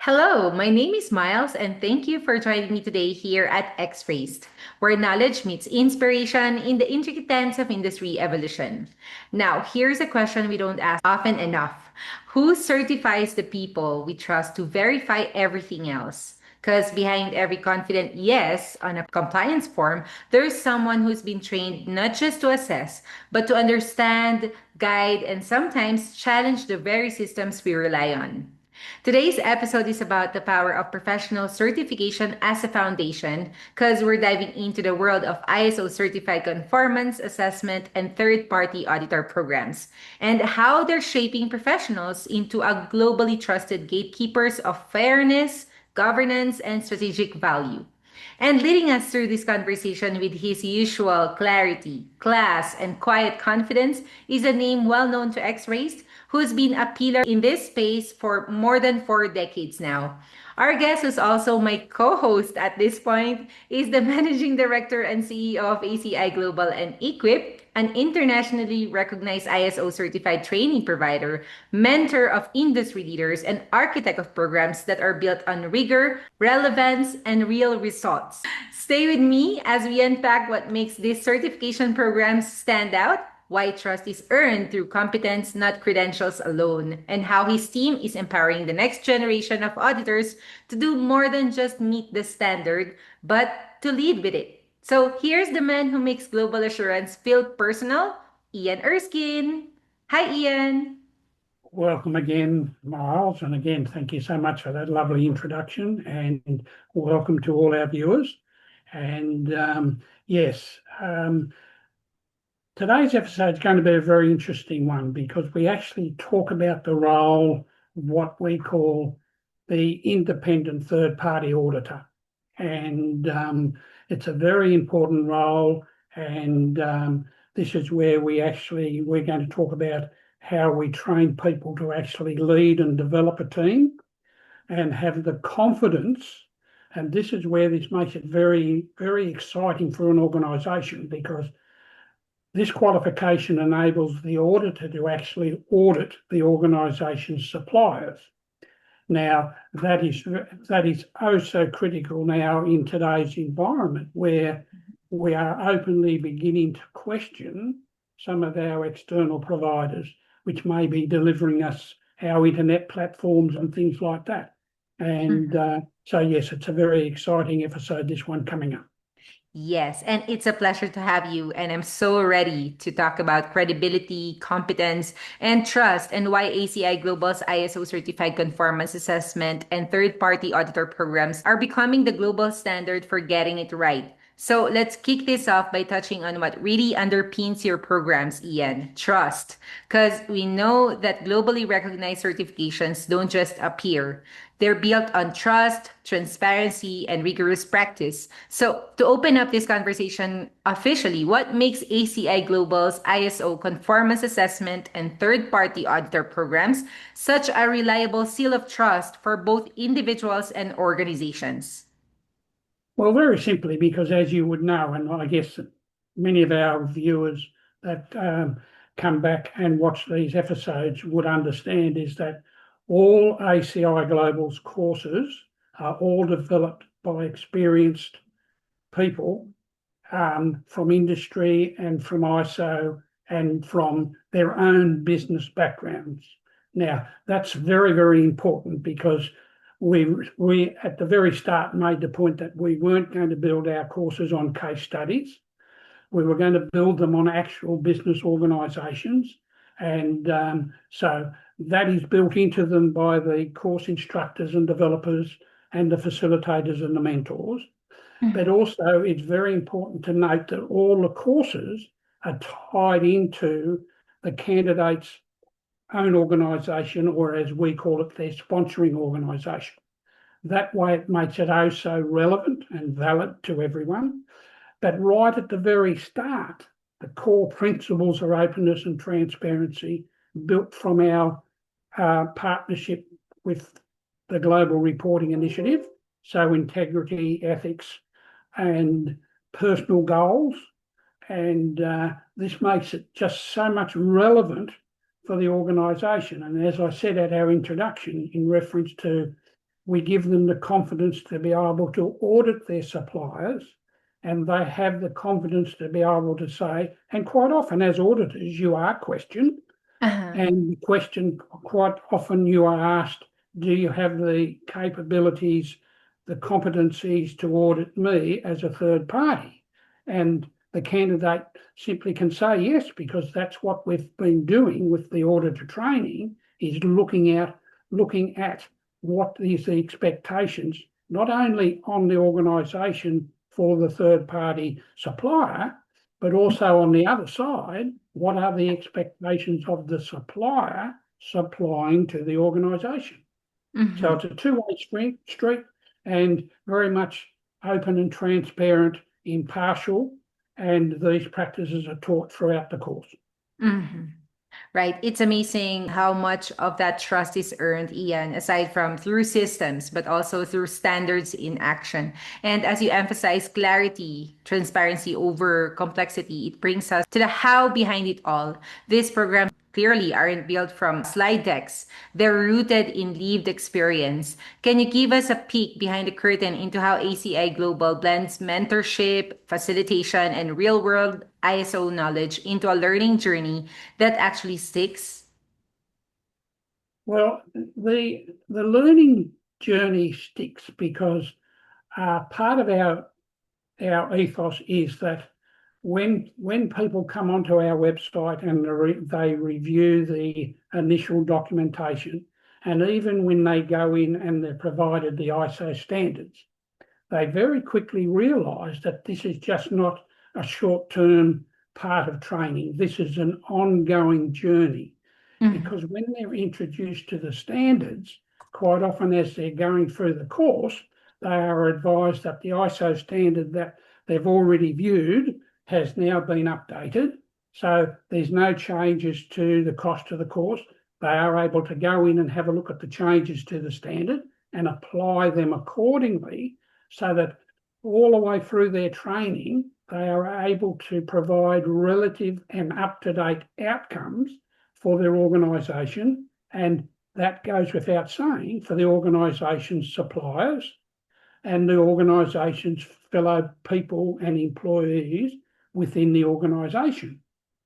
Hello, my name is Miles, and thank you for joining me today here at X-Raced, where knowledge meets inspiration in the intricate dance of industry evolution. Now, here's a question we don't ask often enough. Who certifies the people we trust to verify everything else? Because behind every confident yes on a compliance form, there's someone who's been trained not just to assess, but to understand, guide, and sometimes challenge the very systems we rely on. Today's episode is about the power of professional certification as a foundation because we're diving into the world of ISO certified conformance assessment and third party auditor programs and how they're shaping professionals into a globally trusted gatekeepers of fairness, governance, and strategic value. And leading us through this conversation with his usual clarity, class, and quiet confidence is a name well known to X-Rays who's been a pillar in this space for more than 4 decades now. Our guest, who's also my co host at this point, is the Managing Director and CEO of ACI Global and e-Quip, an internationally recognized ISO certified training provider, mentor of industry leaders, and architect of programs that are built on rigor, relevance, and real results. Stay with me as we unpack what makes these certification programs stand out, why trust is earned through competence, not credentials alone, and how his team is empowering the next generation of auditors to do more than just meet the standard, but to lead with it. So here's the man who makes global assurance feel personal, Ian Erskine. Hi, Ian. Welcome again, Miles, and again, thank you so much for that lovely introduction, and welcome to all our viewers. And yes, today's episode is going to be a very interesting one because we actually talk about the role of what we call the independent third-party auditor, and it's a very important role. And this is where we're going to talk about how we train people to actually lead and develop a team and have the confidence. And this is where this makes it very, very exciting for an organisation, because this qualification enables the auditor to actually audit the organisation's suppliers. Now, that is oh so critical now in today's environment, where we are openly beginning to question some of our external providers, which may be delivering us our internet platforms and things like that. And so, yes, it's a very exciting episode, this one coming up. Yes, and it's a pleasure to have you. And I'm so ready to talk about credibility, competence, and trust, and why ACI Global's ISO certified conformance assessment and third party auditor programs are becoming the global standard for getting it right. So let's kick this off by touching on what really underpins your programs, Ian: trust. Because we know that globally recognized certifications don't just appear, they're built on trust, transparency, and rigorous practice. So, to open up this conversation officially, what makes ACI Global's ISO conformance assessment and third party auditor programs such a reliable seal of trust for both individuals and organizations? Well, very simply, because as you would know, and I guess many of our viewers that come back and watch these episodes would understand, is that all ACI Global's courses are all developed by experienced people from industry and from ISO and from their own business backgrounds. Now, that's very, very important, because we at the very start made the point that we weren't going to build our courses on case studies. We were going to build them on actual business organisations. And so that is built into them by the course instructors and developers and the facilitators and the mentors. But also, it's very important to note that all the courses are tied into the candidate's own organisation, or as we call it, their sponsoring organisation. That way it makes it oh so relevant and valid to everyone. But right at the very start, the core principles are openness and transparency, built from our partnership with the Global Reporting Initiative. So integrity, ethics, and personal goals. And this makes it just so much relevant for the organisation. And as I said at our introduction, in reference to we give them the confidence to be able to audit their suppliers, and they have the confidence to be able to say, and quite often as auditors, you are questioned, Uh-huh. and the question quite often you are asked, do you have the capabilities, the competencies to audit me as a third party? And the candidate simply can say yes, because that's what we've been doing with the auditor training, is looking at what is the expectations, not only on the organisation for the third party supplier, but also on the other side, what are the expectations of the supplier supplying to the organisation? So Mhm. it's a two-way street and very much open and transparent, impartial, and these practices are taught throughout the course. Mhm. Right. It's amazing how much of that trust is earned, Ian, aside from through systems, but also through standards in action. And as you emphasize clarity, transparency over complexity, it brings us to the how behind it all. These programs clearly aren't built from slide decks. They're rooted in lived experience. Can you give us a peek behind the curtain into how ACI Global blends mentorship, facilitation, and real world ISO knowledge into a learning journey that actually sticks? Well, the learning journey sticks because part of our ethos is that when people come onto our website and they review the initial documentation, and even when they go in and they're provided the ISO standards, they very quickly realise that this is just not a short-term part of training. This is an ongoing journey, Mhm. because when they're introduced to the standards, quite often as they're going through the course, they are advised that the ISO standard that they've already viewed has now been updated. So there's no changes to the cost of the course. They are able to go in and have a look at the changes to the standard and apply them accordingly, so that all the way through their training, they are able to provide relative and up-to-date outcomes for their organisation, and that goes without saying for the organisation's suppliers and the organisation's fellow people and employees within the organisation.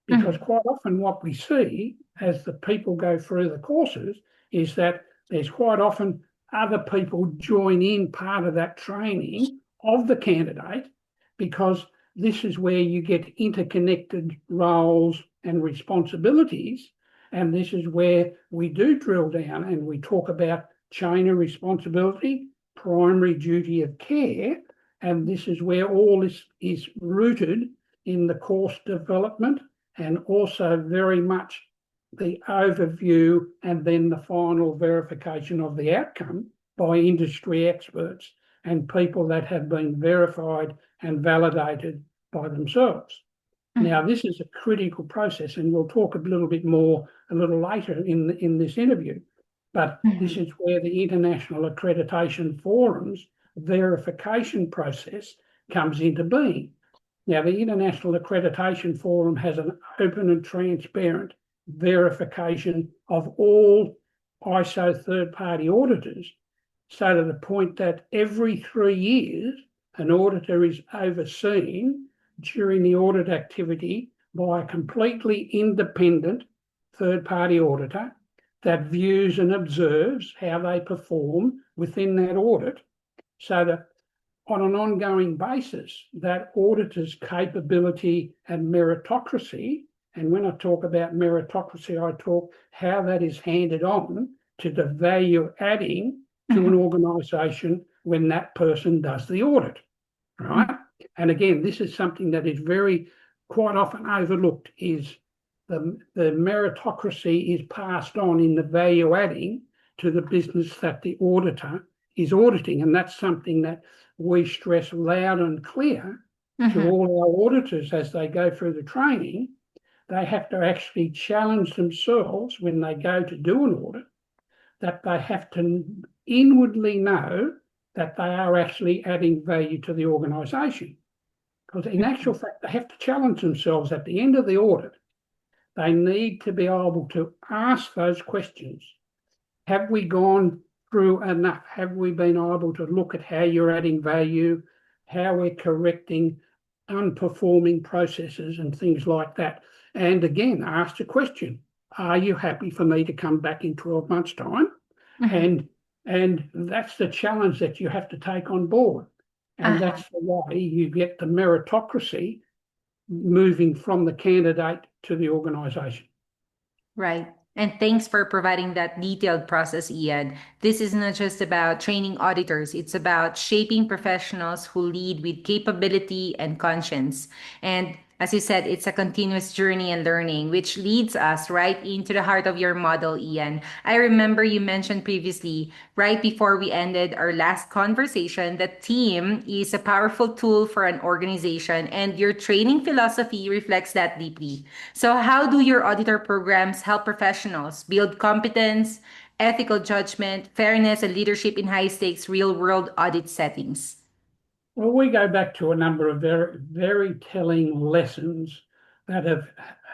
Because Mhm. quite often what we see as the people go through the courses is that there's quite often other people join in part of that training of the candidate, because this is where you get interconnected roles and responsibilities. And this is where we do drill down and we talk about chain of responsibility, primary duty of care. And this is where all this is rooted in the course development, and also very much the overview and then the final verification of the outcome by industry experts and people that have been verified and validated by themselves. Now, Mhm. this is a critical process, and we'll talk a little bit more a little later in this interview. But this Mhm. is where the International Accreditation Forum's verification process comes into being. Now, the International Accreditation Forum has an open and transparent verification of all ISO third-party auditors, so to the point that every 3 years, an auditor is overseen during the audit activity by a completely independent third-party auditor that views and observes how they perform within that audit, so that on an ongoing basis, that auditor's capability and meritocracy, and when I talk about meritocracy, I talk how that is handed on to the value adding to an Mhm. organisation when that person does the audit, right? And again, this is something that is very quite often overlooked, is the meritocracy is passed on in the value adding to the business that the auditor is auditing. And that's something that we stress loud and clear to Mhm. all our auditors as they go through the training. They have to actually challenge themselves when they go to do an audit, that they have to inwardly know that they are actually adding value to the organisation. Because in actual fact, they have to challenge themselves at the end of the audit. They need to be able to ask those questions. Have we gone through enough? Have we been able to look at how you're adding value, how we're correcting unperforming processes and things like that? And again, ask the question, are you happy for me to come back in 12 months' time? Mhm. And that's the challenge that you have to take on board. And Uh-huh. that's the way you get the meritocracy moving from the candidate to the organisation. Right. And thanks for providing that detailed process, Ian. This is not just about training auditors, it's about shaping professionals who lead with capability and conscience. And as you said, it's a continuous journey and learning, which leads us right into the heart of your model, Ian. I remember you mentioned previously, right before we ended our last conversation, that team is a powerful tool for an organization, and your training philosophy reflects that deeply. So, how do your auditor programs help professionals build competence, ethical judgment, fairness, and leadership in high stakes real world audit settings? Well, we go back to a number of very, very telling lessons that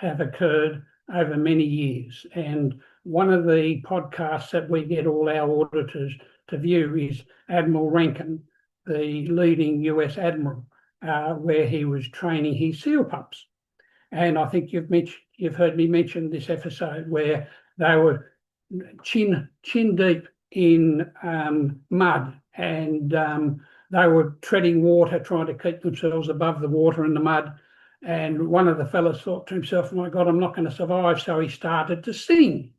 have occurred over many years. And one of the podcasts that we get all our auditors to view is Admiral Rankin, the leading US admiral, where he was training his SEAL pups. And I think you've heard me mention this episode where they were chin deep in mud, and they were treading water, trying to keep themselves above the water and the mud. And one of the fellows thought to himself, "My God, I'm not going to survive." So he started to sing.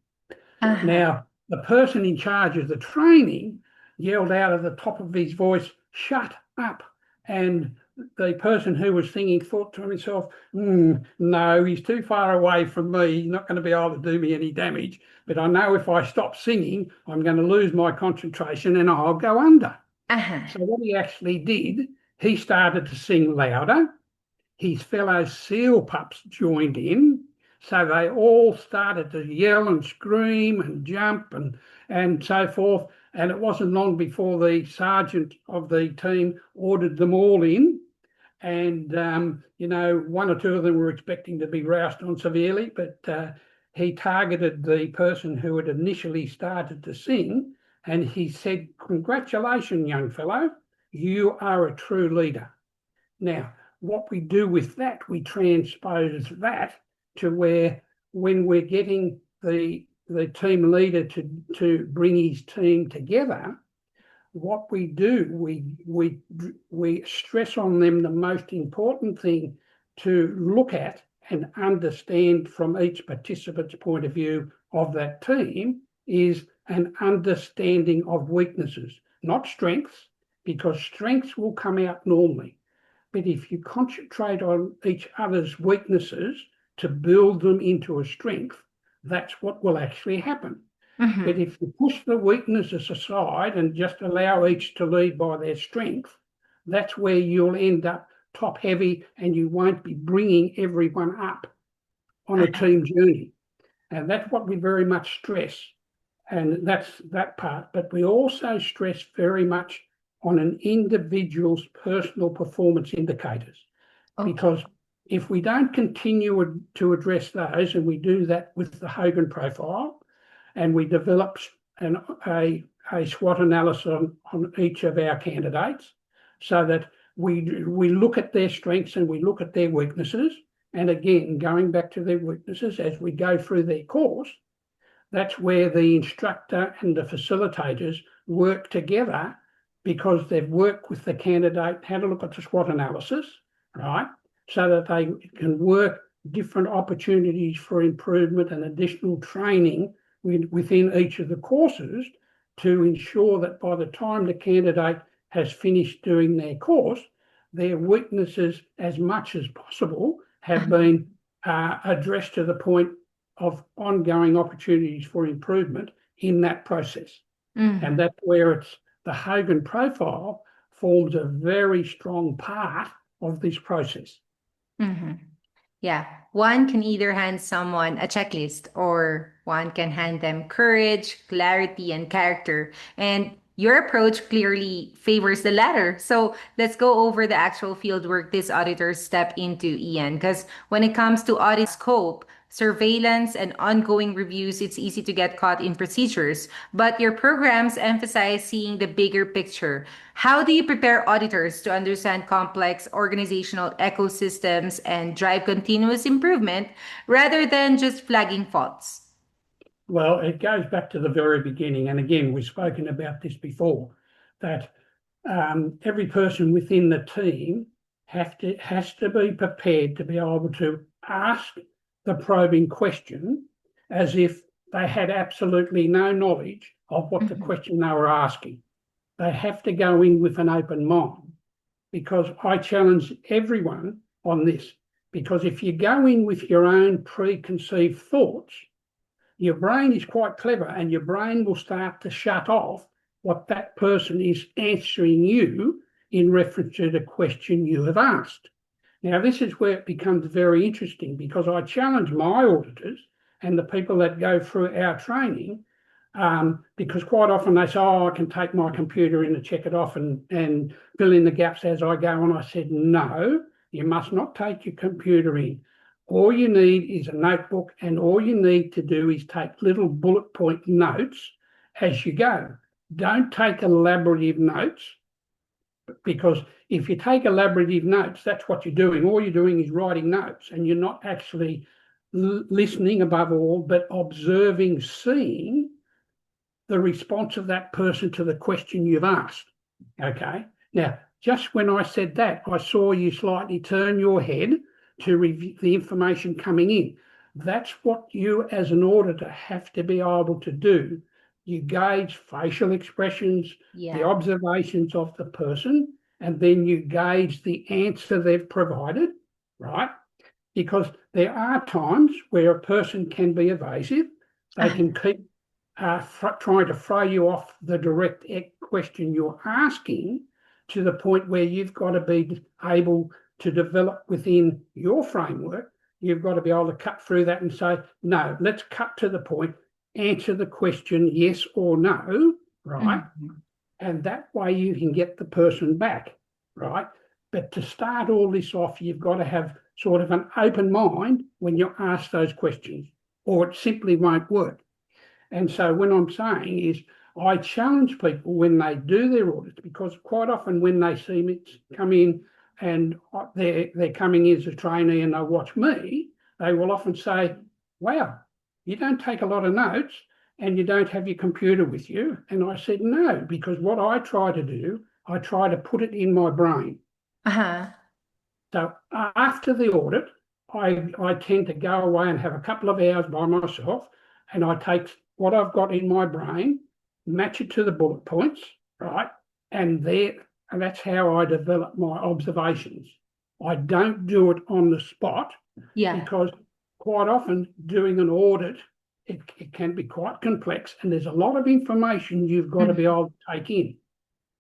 Uh-huh. Now, the person in charge of the training yelled out of the top of his voice, "Shut up." And the person who was singing thought to himself, no, he's too far away from me. He's not going to be able to do me any damage. But I know if I stop singing, I'm going to lose my concentration and I'll go under. Uh-huh. So what he actually did, he started to sing louder. His fellow SEAL pups joined in. So they all started to yell and scream and jump and so forth. And it wasn't long before the sergeant of the team ordered them all in. And, one or two of them were expecting to be roused on severely, but he targeted the person who had initially started to sing. And he said, "Congratulations, young fellow, you are a true leader." Now, what we do with that, we transpose that to where when we're getting the team leader to bring his team together, what we do, we stress on them the most important thing to look at and understand from each participant's point of view of that team is an understanding of weaknesses, not strengths, because strengths will come out normally. But if you concentrate on each other's weaknesses to build them into a strength, that's what will actually happen. But Mm-hmm. if you push the weaknesses aside and just allow each to lead by their strength, that's where you'll end up top heavy and you won't be bringing everyone up on a team journey. And that's what we very much stress. And that's that part. But we also stress very much on an individual's personal performance indicators. Okay. Because if we don't continue to address those, and we do that with the Hogan profile, and we develop a SWOT analysis on each of our candidates so that we look at their strengths and we look at their weaknesses. And again, going back to their weaknesses as we go through their course, that's where the instructor and the facilitators work together because they've worked with the candidate, how to look at the SWOT analysis, right? So that they can work different opportunities for improvement and additional training within each of the courses to ensure that by the time the candidate has finished doing their course, their weaknesses, as much as possible, have been addressed to the point of ongoing opportunities for improvement in that process. And Mm-hmm. that's where it's the Hogan profile forms a very strong part of this process. Mm-hmm. Yeah, one can either hand someone a checklist or one can hand them courage, clarity, and character. And Your approach clearly favors the latter. So let's go over the actual field work these auditors step into, Ian, because when it comes to audit scope, surveillance, and ongoing reviews, it's easy to get caught in procedures. But your programs emphasize seeing the bigger picture. How do you prepare auditors to understand complex organizational ecosystems and drive continuous improvement rather than just flagging faults? Well, it goes back to the very beginning. And again, we've spoken about this before, that every person within the team has to be prepared to be able to ask the probing question as if they had absolutely no knowledge of what the Mhm. question they were asking. They have to go in with an open mind, because I challenge everyone on this. Because if you go in with your own preconceived thoughts, your brain is quite clever, and your brain will start to shut off what that person is answering you in reference to the question you have asked. Now, this is where it becomes very interesting, because I challenge my auditors and the people that go through our training, because quite often they say, oh, I can take my computer in and check it off and fill in the gaps as I go. And I said, no, you must not take your computer in. All you need is a notebook, and all you need to do is take little bullet point notes as you go. Don't take elaborative notes, because if you take elaborative notes, that's what you're doing. All you're doing is writing notes, and you're not actually listening above all, but observing, seeing the response of that person to the question you've asked. Okay. Now, just when I said that, I saw you slightly turn your head to review the information coming in. That's what you as an auditor have to be able to do. You gauge facial expressions, the Yeah. observations of the person, and then you gauge the answer they've provided, right? Because there are times where a person can be evasive. They can keep trying to throw you off the direct question you're asking, to the point where you've got to be able to develop within your framework. You've got to be able to cut through that and say, no, let's cut to the point, answer the question yes or no, right? Mhm. And that way you can get the person back, right? But to start all this off, you've got to have sort of an open mind when you ask those questions, or it simply won't work. And so what I'm saying is, I challenge people when they do their audits, because quite often when they see me come in and they're coming in as a trainee and they watch me, they will often say, wow, you don't take a lot of notes and you don't have your computer with you. And I said, no, because what I try to do, I try to put it in my brain. Uh-huh. So after the audit, I tend to go away and have a couple of hours by myself, and I take what I've got in my brain, match it to the bullet points, right? And that's how I develop my observations. I don't do it on the spot, Yeah. because quite often doing an audit, it can be quite complex, and there's a lot of information you've got to be Mhm. able to take in.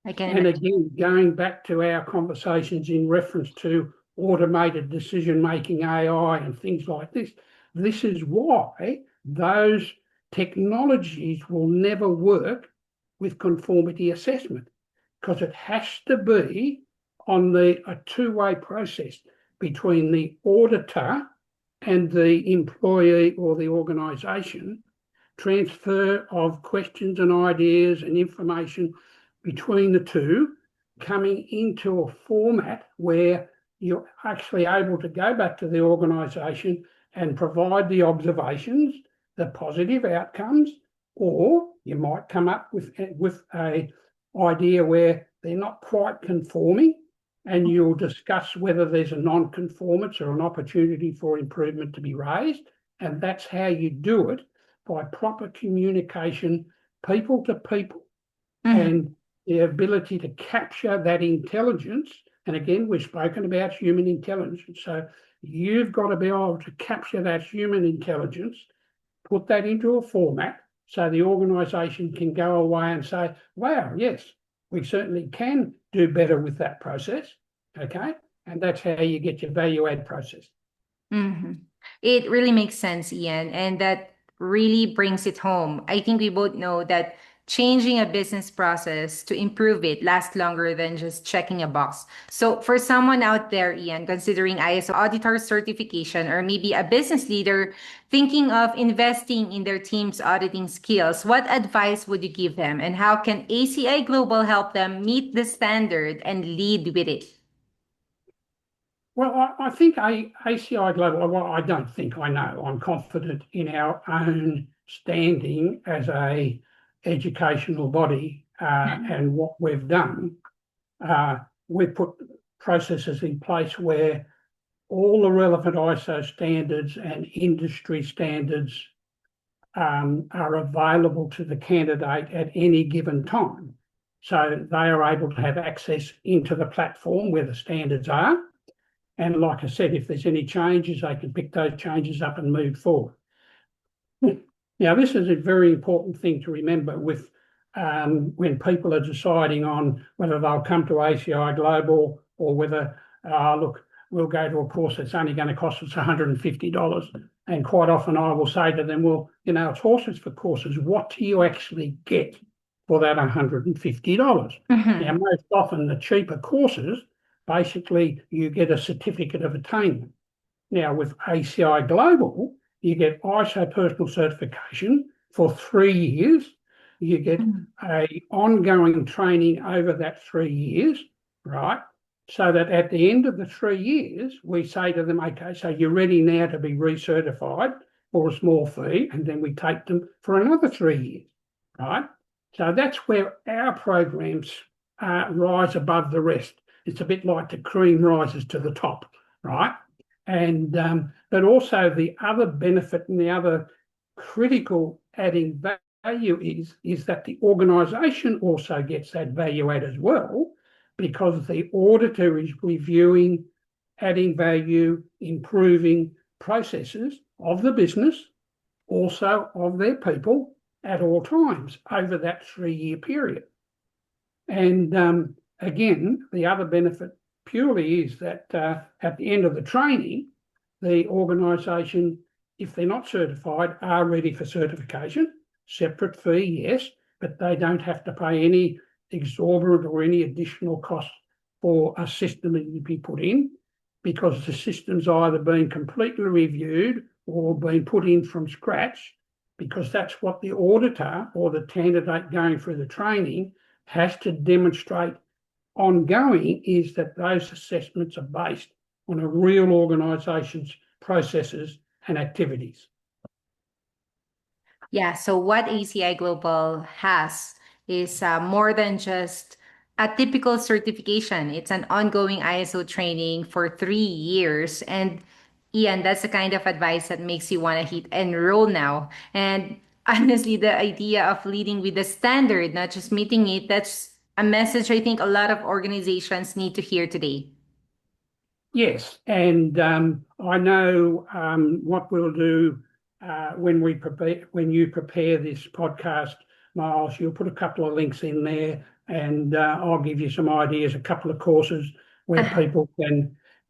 I can And imagine. again, going back to our conversations in reference to automated decision making, AI, and things like this is why those technologies will never work with conformity assessment, because it has to be on a two-way process between the auditor and the employee or the organisation. Transfer of questions and ideas and information between the two, coming into a format where you're actually able to go back to the organisation and provide the observations, the positive outcomes, or you might come up with a idea where they're not quite conforming, and you'll discuss whether there's a non-conformance or an opportunity for improvement to be raised. And that's how you do it, by proper communication, people to people, Mhm. and the ability to capture that intelligence. And again, we've spoken about human intelligence. So you've got to be able to capture that human intelligence, put that into a format so the organisation can go away and say, wow, yes, we certainly can do better with that process. Okay. And that's how you get your value add process. Hmm. It really makes sense, Ian, and that really brings it home. I think we both know that changing a business process to improve it lasts longer than just checking a box. So, for someone out there, Ian, considering ISO auditor certification or maybe a business leader thinking of investing in their team's auditing skills, what advice would you give them? And how can ACI Global help them meet the standard and lead with it? Well, I think ACI Global, well, I don't think I know. I'm confident in our own standing as a educational body and what we've done. We've put processes in place where all the relevant ISO standards and industry standards are available to the candidate at any given time. So they are able to have access into the platform where the standards are. And like I said, if there's any changes, they can pick those changes up and move forward. Now, this is a very important thing to remember with when people are deciding on whether they'll come to ACI Global or whether, look, we'll go to a course that's only going to cost us $150. And quite often I will say to them, well, it's horses for courses. What do you actually get for that $150? Now, most often the cheaper courses, basically you get a certificate of attainment. Now, with ACI Global, you get ISO personal certification for 3 years. You get a ongoing training over that 3 years, right? So that at the end of the 3 years, we say to them, okay, so you're ready now to be recertified for a small fee, and then we take them for another 3 years, right? So that's where our programs rise above the rest. It's a bit like the cream rises to the top, right? And but also the other benefit and the other critical adding value is that the organisation also gets that value add as well, because the auditor is reviewing, adding value, improving processes of the business, also of their people at all times over that 3-year period. And again, the other benefit purely is that at the end of the training, the organisation, if they're not certified, are ready for certification. Separate fee, yes, but they don't have to pay any exorbitant or any additional cost for a system that you be put in, because the system's either been completely reviewed or been put in from scratch, because that's what the auditor or the candidate going through the training has to demonstrate ongoing, is that those assessments are based on a real organisation's processes and activities. Yeah, so what ACI Global has is more than just a typical certification. It's an ongoing ISO training for 3 years. And Ian, that's the kind of advice that makes you want to hit enroll now. And honestly, the idea of leading with the standard, not just meeting it, that's a message I think a lot of organizations need to hear today. Yes, and I know what we'll do when you prepare this podcast, Miles. You'll put a couple of links in there, and I'll give you some ideas, a couple of courses where people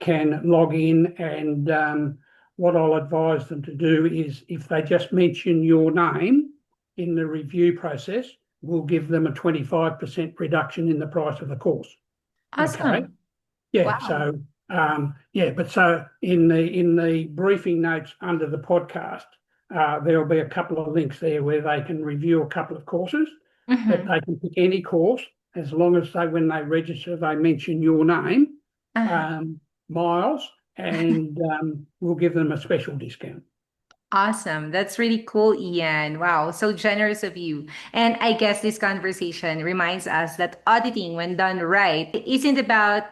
can log in. And what I'll advise them to do is, if they just mention your name in the review process, we'll give them a 25% reduction in the price of the course. Awesome. Okay. Yeah. Wow. So but so in the briefing notes under the podcast, there'll be a couple of links there where they can review a couple of courses. But they can pick any course as long as when they register, they mention your name, Miles, and we'll give them a special discount. Awesome. That's really cool, Ian. Wow, so generous of you. And I guess this conversation reminds us that auditing, when done right, isn't about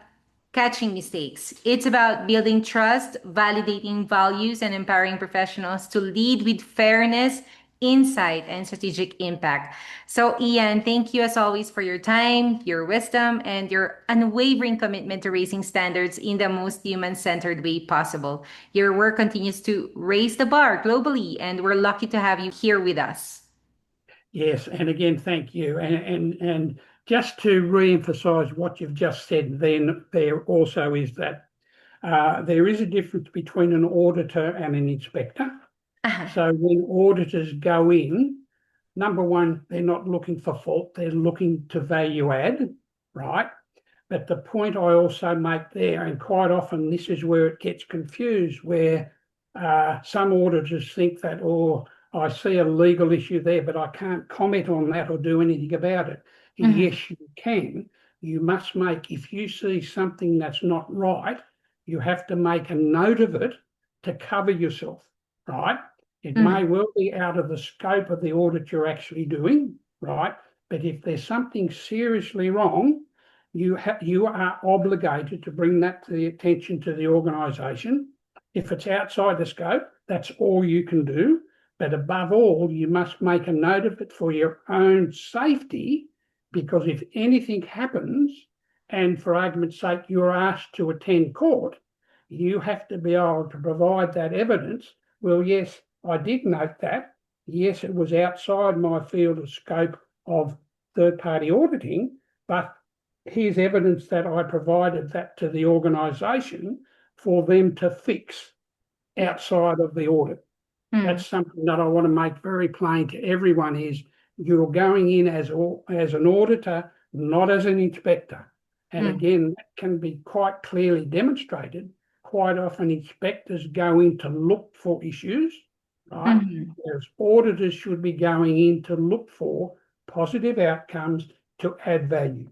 catching mistakes. It's about building trust, validating values, and empowering professionals to lead with fairness, insight, and strategic impact. So, Ian, thank you as always for your time, your wisdom, and your unwavering commitment to raising standards in the most human centered way possible. Your work continues to raise the bar globally, and we're lucky to have you here with us. Yes, and again, thank you. And just to re-emphasize what you've just said, then there also is that there is a difference between an auditor and an inspector. Uh-huh. So when auditors go in, number one, they're not looking for fault, they're looking to value add, right? But the point I also make there, and quite often this is where it gets confused, where some auditors think that, oh, I see a legal issue there, but I can't comment on that or do anything about it. Mhm. Yes, you can. You must make, if you see something that's not right, you have to make a note of it to cover yourself, right? It Mhm. may well be out of the scope of the audit you're actually doing, right? But if there's something seriously wrong, you are obligated to bring that to the attention to the organisation. If it's outside the scope, that's all you can do. But above all, you must make a note of it for your own safety, because if anything happens, and for argument's sake, you're asked to attend court, you have to be able to provide that evidence. Well, yes, I did note that. Yes, it was outside my field of scope of third-party auditing, but here's evidence that I provided that to the organisation for them to fix Yeah. outside of the audit. Mm. That's something that I want to make very plain to everyone is you're going in as an auditor, not as an inspector. And Mm. again, that can be quite clearly demonstrated. Quite often inspectors go in to look for issues, right? Mhm. Whereas auditors should be going in to look for positive outcomes to add value.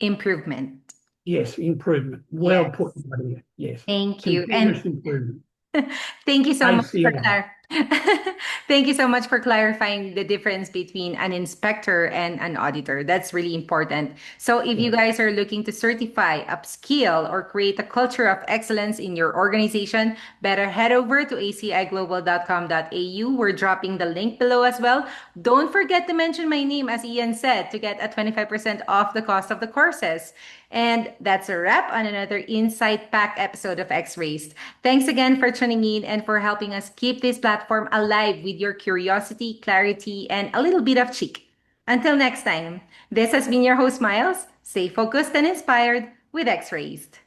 Improvement. Yes, improvement. Well Yes. put, Maria. Yes, Thank you. continuous improvement. Thank you so much for ACI. Thank you so much for clarifying the difference between an inspector and an auditor. That's really important. So if you Yeah. guys are looking to certify, upskill, or create a culture of excellence in your organization, better head over to aciglobal.com.au. We're dropping the link below as well. Don't forget to mention my name, as Ian said, to get a 25% off the cost of the courses. And that's a wrap on another insight packed episode of X Raised. Thanks again for tuning in and for helping us keep this platform alive with your curiosity, clarity, and a little bit of cheek. Until next time, this has been your host, Miles. Stay focused and inspired with X Raised.